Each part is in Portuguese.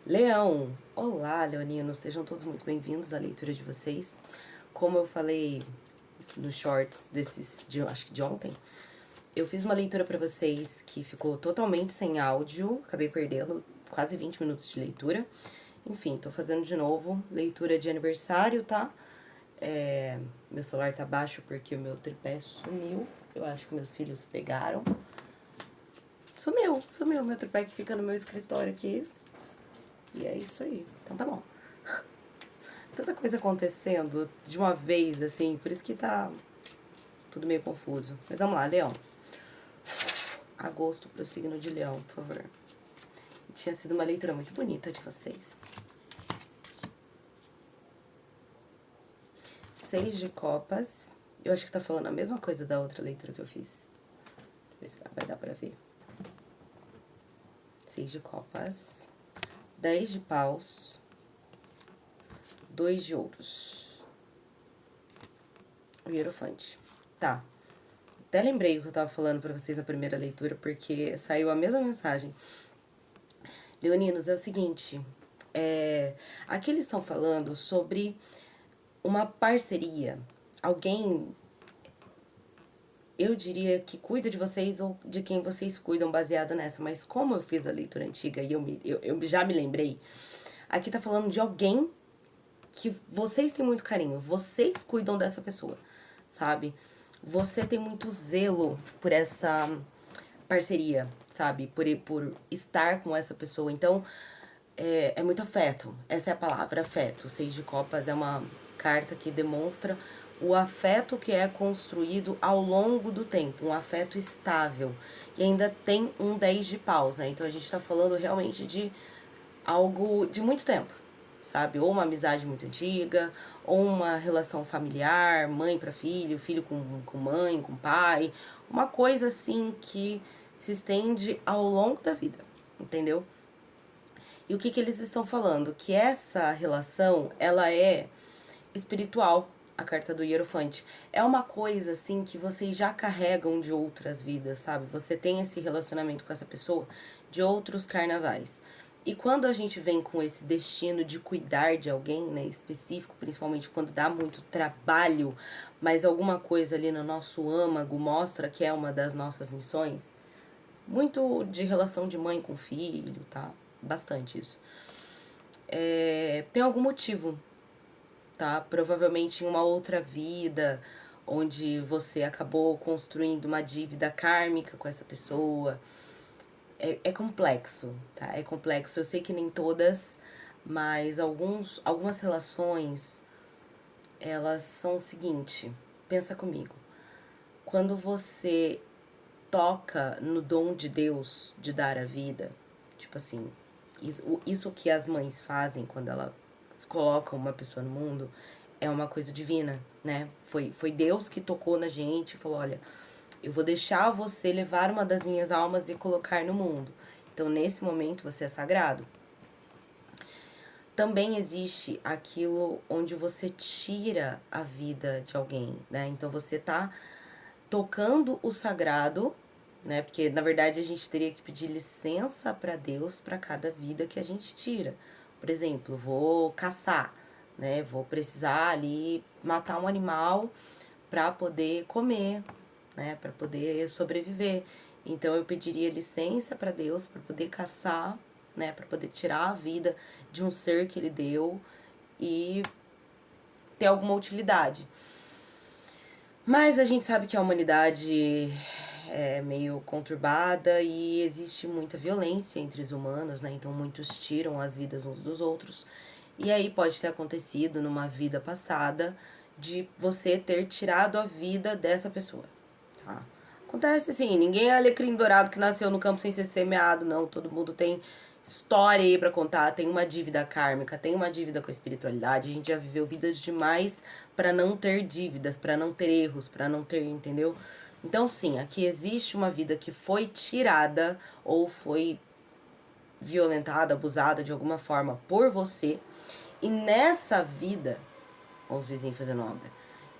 Leão, olá leoninos, sejam todos muito bem-vindos à leitura de vocês. Como eu falei nos shorts acho que de ontem, eu fiz uma leitura pra vocês que ficou totalmente sem áudio, acabei perdendo quase 20 minutos de leitura. Enfim, tô fazendo de novo, leitura de aniversário, tá? Meu celular tá baixo porque o meu tripé sumiu, eu acho que meus filhos pegaram. Sumiu meu tripé que fica no meu escritório aqui. E é isso aí, então tá bom. Tanta coisa acontecendo de uma vez, assim, por isso que tá tudo meio confuso. Mas vamos lá, Leão. Agosto pro signo de Leão, por favor. Tinha sido uma leitura muito bonita de vocês. 6 de copas. Eu acho que tá falando a mesma coisa da outra leitura que eu fiz. Deixa eu ver se vai dar pra ver. 6 de copas. 10 de paus. 2 de ouros. O hierofante. Tá. Até lembrei o que eu tava falando pra vocês na primeira leitura, porque saiu a mesma mensagem. Leoninos, é o seguinte, aqui eles estão falando sobre uma parceria. Alguém, eu diria que cuida de vocês ou de quem vocês cuidam baseado nessa, mas como eu fiz a leitura antiga e eu já me lembrei, aqui tá falando de alguém que vocês têm muito carinho, vocês cuidam dessa pessoa, sabe? Você tem muito zelo por essa parceria, sabe? Por estar com essa pessoa. Então, é muito afeto. Essa é a palavra, afeto. 6 de copas é uma carta que demonstra o afeto que é construído ao longo do tempo, um afeto estável. E ainda tem um 10 de paus, né? Então a gente tá falando realmente de algo de muito tempo, sabe? Ou uma amizade muito antiga, ou uma relação familiar, mãe para filho, filho com mãe, com pai. Uma coisa assim que se estende ao longo da vida, entendeu? E o que eles estão falando? Que essa relação, ela é espiritual, a carta do Hierofante. É uma coisa, assim, que vocês já carregam de outras vidas, sabe? Você tem esse relacionamento com essa pessoa de outros carnavais. E quando a gente vem com esse destino de cuidar de alguém, né, específico, principalmente quando dá muito trabalho, mas alguma coisa ali no nosso âmago mostra que é uma das nossas missões, muito de relação de mãe com filho, tá? Bastante isso. Tem algum motivo, tá? Provavelmente em uma outra vida, onde você acabou construindo uma dívida kármica com essa pessoa. É complexo, tá? É complexo. Eu sei que nem todas, mas algumas relações, elas são o seguinte, pensa comigo. Quando você toca no dom de Deus de dar a vida, tipo assim, isso que as mães fazem quando elas colocam uma pessoa no mundo é uma coisa divina, né? Foi Deus que tocou na gente e falou, olha, eu vou deixar você levar uma das minhas almas e colocar no mundo. Então, nesse momento, você é sagrado. Também existe aquilo onde você tira a vida de alguém, né? Então, você tá tocando o sagrado, né? Porque na verdade a gente teria que pedir licença para Deus para cada vida que a gente tira. Por exemplo, vou caçar, né? Vou precisar ali matar um animal para poder comer, né? Para poder sobreviver. Então eu pediria licença para Deus para poder caçar, né? Para poder tirar a vida de um ser que ele deu e ter alguma utilidade. Mas a gente sabe que a humanidade é meio conturbada e existe muita violência entre os humanos, né? Então muitos tiram as vidas uns dos outros. E aí pode ter acontecido numa vida passada de você ter tirado a vida dessa pessoa, tá? Acontece assim, ninguém é alecrim dourado que nasceu no campo sem ser semeado, não. Todo mundo tem história aí pra contar, tem uma dívida kármica, tem uma dívida com a espiritualidade. A gente já viveu vidas demais pra não ter dívidas, pra não ter erros, pra não ter, entendeu? Então sim, aqui existe uma vida que foi tirada ou foi violentada, abusada de alguma forma por você. E nessa vida, os vizinhos fazendo obra,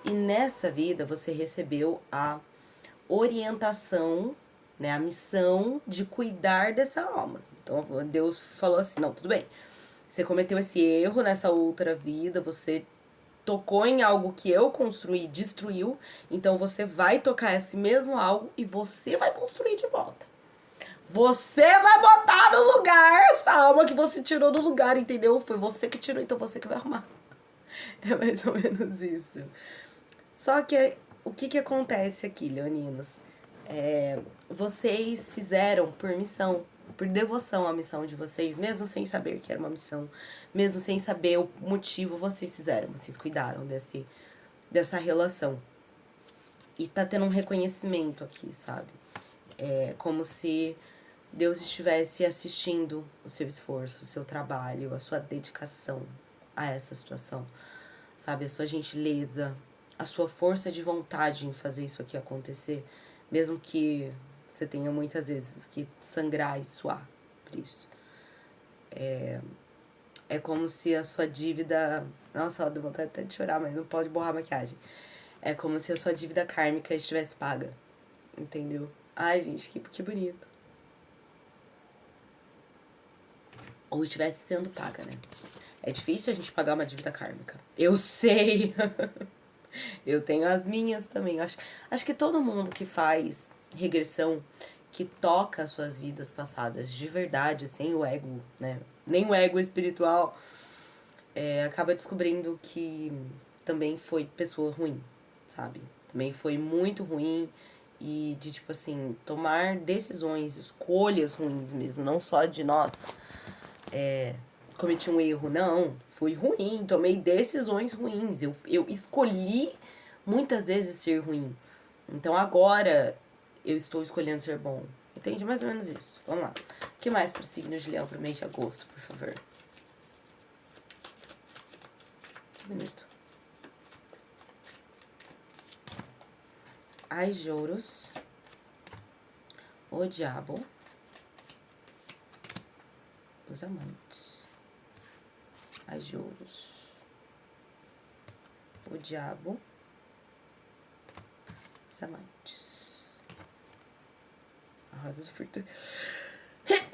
e nessa vida você recebeu a orientação, né, a missão de cuidar dessa alma. Então Deus falou assim, não, tudo bem. Você cometeu esse erro nessa outra vida, você tocou em algo que eu construí, destruiu, então você vai tocar esse mesmo algo e você vai construir de volta. Você vai botar no lugar essa alma que você tirou do lugar, entendeu? Foi você que tirou, então você que vai arrumar. É mais ou menos isso. Só que o que acontece aqui, leoninos? Vocês fizeram por missão, por devoção à missão de vocês, mesmo sem saber que era uma missão, mesmo sem saber o motivo, vocês fizeram, vocês cuidaram dessa relação. E tá tendo um reconhecimento aqui, sabe? É como se Deus estivesse assistindo o seu esforço, o seu trabalho, a sua dedicação a essa situação, sabe? A sua gentileza, a sua força de vontade em fazer isso aqui acontecer, mesmo que você tenha muitas vezes que sangrar e suar por isso. É como se a sua dívida... Nossa, eu dou vontade até de chorar, mas não pode borrar a maquiagem. É como se a sua dívida kármica estivesse paga, entendeu? Ai, gente, que bonito. Ou estivesse sendo paga, né? É difícil a gente pagar uma dívida kármica. Eu sei! Eu tenho as minhas também. Acho que todo mundo que faz regressão, que toca as suas vidas passadas de verdade, sem o ego, né? Nem o ego espiritual, acaba descobrindo que também foi pessoa ruim, sabe? Também foi muito ruim e de, tipo assim, tomar decisões, escolhas ruins mesmo, não só de nós. Cometi um erro, não, fui ruim, tomei decisões ruins, eu escolhi muitas vezes ser ruim, então agora eu estou escolhendo ser bom, entende? Mais ou menos isso. Vamos lá, o que mais pro signo de Leão pro mês de agosto, por favor? Que bonito. Ai de ouros, o diabo, os amantes. As de ouros, o diabo, os amantes. A roda da fortuna.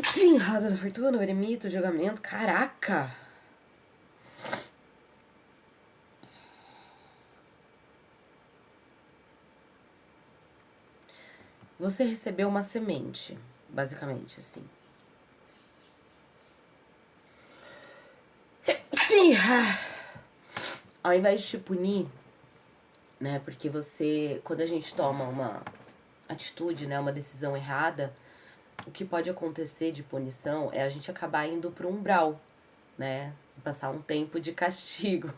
Sim, roda da fortuna, o eremita, o julgamento. Caraca! Você recebeu uma semente, basicamente, assim. Sim! Ao invés de te punir, né? Porque você, quando a gente toma uma atitude, né? Uma decisão errada, o que pode acontecer de punição é a gente acabar indo pro umbral, né? Passar um tempo de castigo.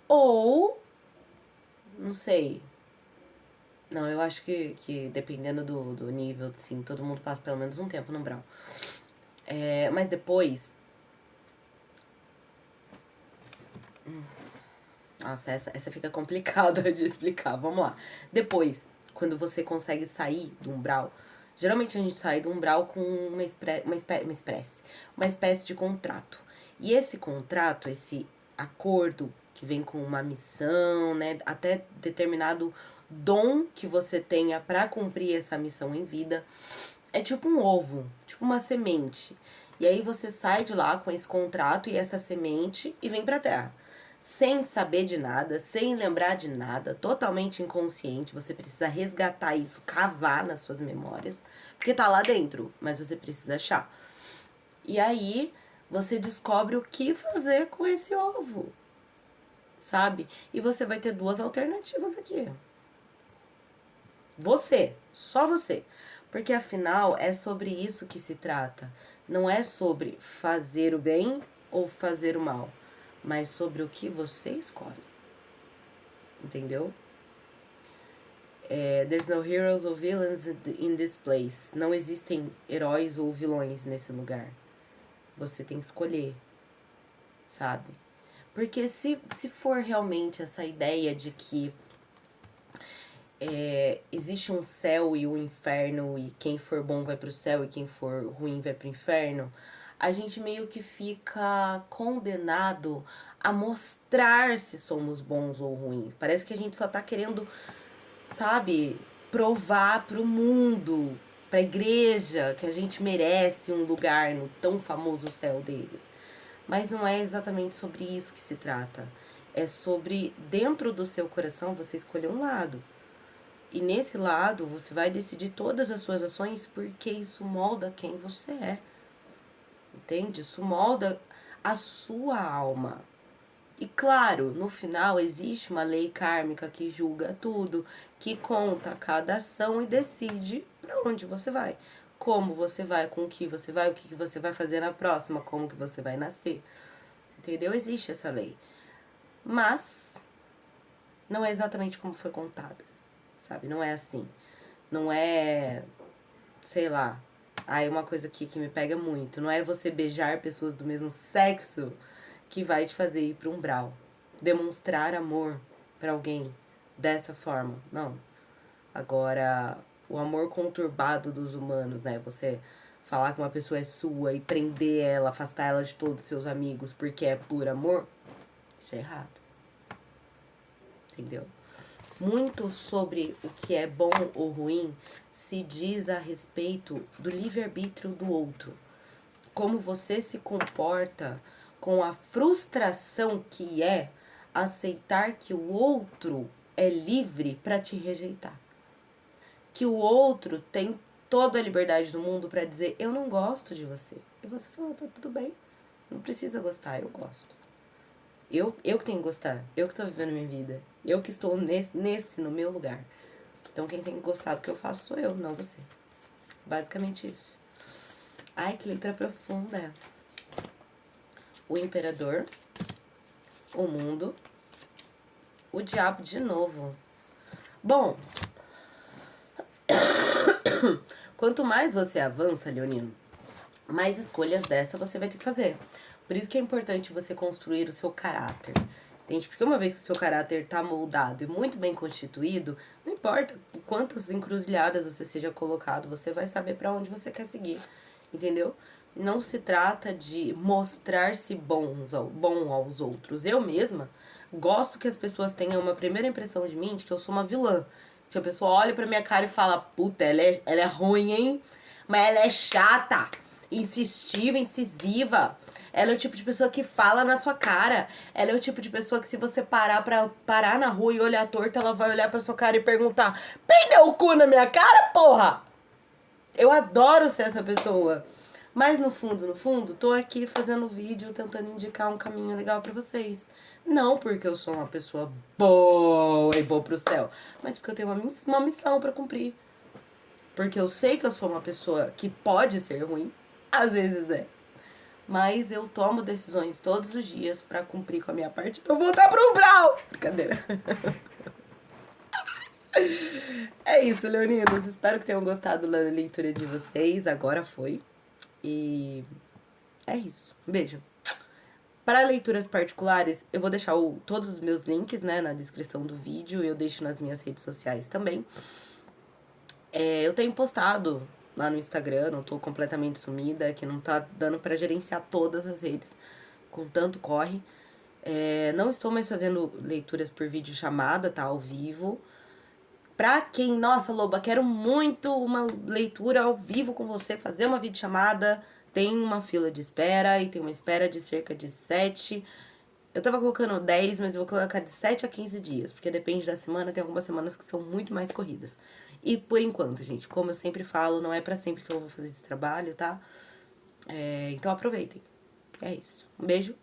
Ou, não sei. Não, eu acho que dependendo do nível, assim, todo mundo passa pelo menos um tempo no umbral. Mas depois... Nossa, essa fica complicada de explicar. Vamos lá. Depois, quando você consegue sair do umbral... Geralmente a gente sai do umbral com uma espécie de contrato. E esse contrato, esse acordo que vem com uma missão, né? Até determinado dom que você tenha para cumprir essa missão em vida. É tipo um ovo, tipo uma semente. E aí você sai de lá com esse contrato e essa semente e vem pra terra. Sem saber de nada, sem lembrar de nada, totalmente inconsciente. Você precisa resgatar isso, cavar nas suas memórias, porque tá lá dentro, mas você precisa achar. E aí você descobre o que fazer com esse ovo, sabe? E você vai ter duas alternativas aqui. Você, só você. Porque afinal é sobre isso que se trata. Não é sobre fazer o bem ou fazer o mal, mas sobre o que você escolhe. Entendeu? There's no heroes or villains in this place. Não existem heróis ou vilões nesse lugar. Você tem que escolher, sabe? Porque se for realmente essa ideia de que existe um céu e um inferno e quem for bom vai pro céu e quem for ruim vai pro inferno, a gente meio que fica condenado a mostrar se somos bons ou ruins. Parece que a gente só tá querendo, sabe, provar pro mundo pra igreja, que a gente merece um lugar no tão famoso céu deles. Mas não é exatamente sobre isso que se trata. É sobre, dentro do seu coração, você escolher um lado. E nesse lado, você vai decidir todas as suas ações porque isso molda quem você é. Entende? Isso molda a sua alma. E claro, no final existe uma lei kármica que julga tudo, que conta cada ação e decide para onde você vai. Como você vai, com o que você vai fazer na próxima, como que você vai nascer. Entendeu? Existe essa lei. Mas não é exatamente como foi contada, sabe? Não é assim. Não é, sei lá. Aí uma coisa aqui que me pega muito. Não é você beijar pessoas do mesmo sexo que vai te fazer ir pro umbral. Demonstrar amor pra alguém dessa forma. Não. Agora, o amor conturbado dos humanos, né? Você falar que uma pessoa é sua e prender ela, afastar ela de todos os seus amigos porque é por amor, isso é errado. Entendeu? Muito sobre o que é bom ou ruim se diz a respeito do livre-arbítrio do outro. Como você se comporta com a frustração que é aceitar que o outro é livre para te rejeitar. Que o outro tem toda a liberdade do mundo para dizer, eu não gosto de você. E você fala, tá tudo bem, não precisa gostar, eu gosto. Eu que tenho que gostar, eu que tô vivendo minha vida, eu que estou no meu lugar. Então quem tem que gostar do que eu faço sou eu, não você. Basicamente isso. Ai, que letra profunda. O imperador, o mundo, o diabo de novo. Bom, quanto mais você avança, Leonino, mais escolhas dessa você vai ter que fazer. Por isso que é importante você construir o seu caráter. Entende? Porque uma vez que seu caráter tá moldado e muito bem constituído, não importa quantas encruzilhadas você seja colocado, você vai saber para onde você quer seguir. Entendeu? Não se trata de mostrar-se bom aos outros. Eu mesma gosto que as pessoas tenham uma primeira impressão de mim de que eu sou uma vilã. Que a pessoa olha pra minha cara e fala, puta, ela é ruim, hein? Mas ela é chata, insistiva, incisiva. Ela é o tipo de pessoa que fala na sua cara. Ela é o tipo de pessoa que se você parar na rua e olhar torto, ela vai olhar pra sua cara e perguntar, perdeu o cu na minha cara, porra? Eu adoro ser essa pessoa. Mas no fundo, tô aqui fazendo vídeo tentando indicar um caminho legal pra vocês. Não porque eu sou uma pessoa boa e vou pro céu, mas porque eu tenho uma missão pra cumprir. Porque eu sei que eu sou uma pessoa que pode ser ruim, às vezes é. Mas eu tomo decisões todos os dias pra cumprir com a minha parte. Eu vou voltar pro umbral! Brincadeira. É isso, leoninos. Espero que tenham gostado da leitura de vocês. Agora foi. E é isso. Um beijo. Para leituras particulares, eu vou deixar todos os meus links, né, na descrição do vídeo. Eu deixo nas minhas redes sociais também. Eu tenho postado lá no Instagram, não tô completamente sumida, que não tá dando para gerenciar todas as redes com tanto corre. Não estou mais fazendo leituras por vídeo chamada, tá, ao vivo. Pra quem, nossa, Loba, quero muito uma leitura ao vivo com você, fazer uma videochamada, tem uma fila de espera e tem uma espera de cerca de 7. Eu tava colocando 10, mas eu vou colocar de 7 a 15 dias, porque depende da semana, tem algumas semanas que são muito mais corridas. E por enquanto, gente, como eu sempre falo, não é pra sempre que eu vou fazer esse trabalho, tá? Então aproveitem. É isso. Um beijo.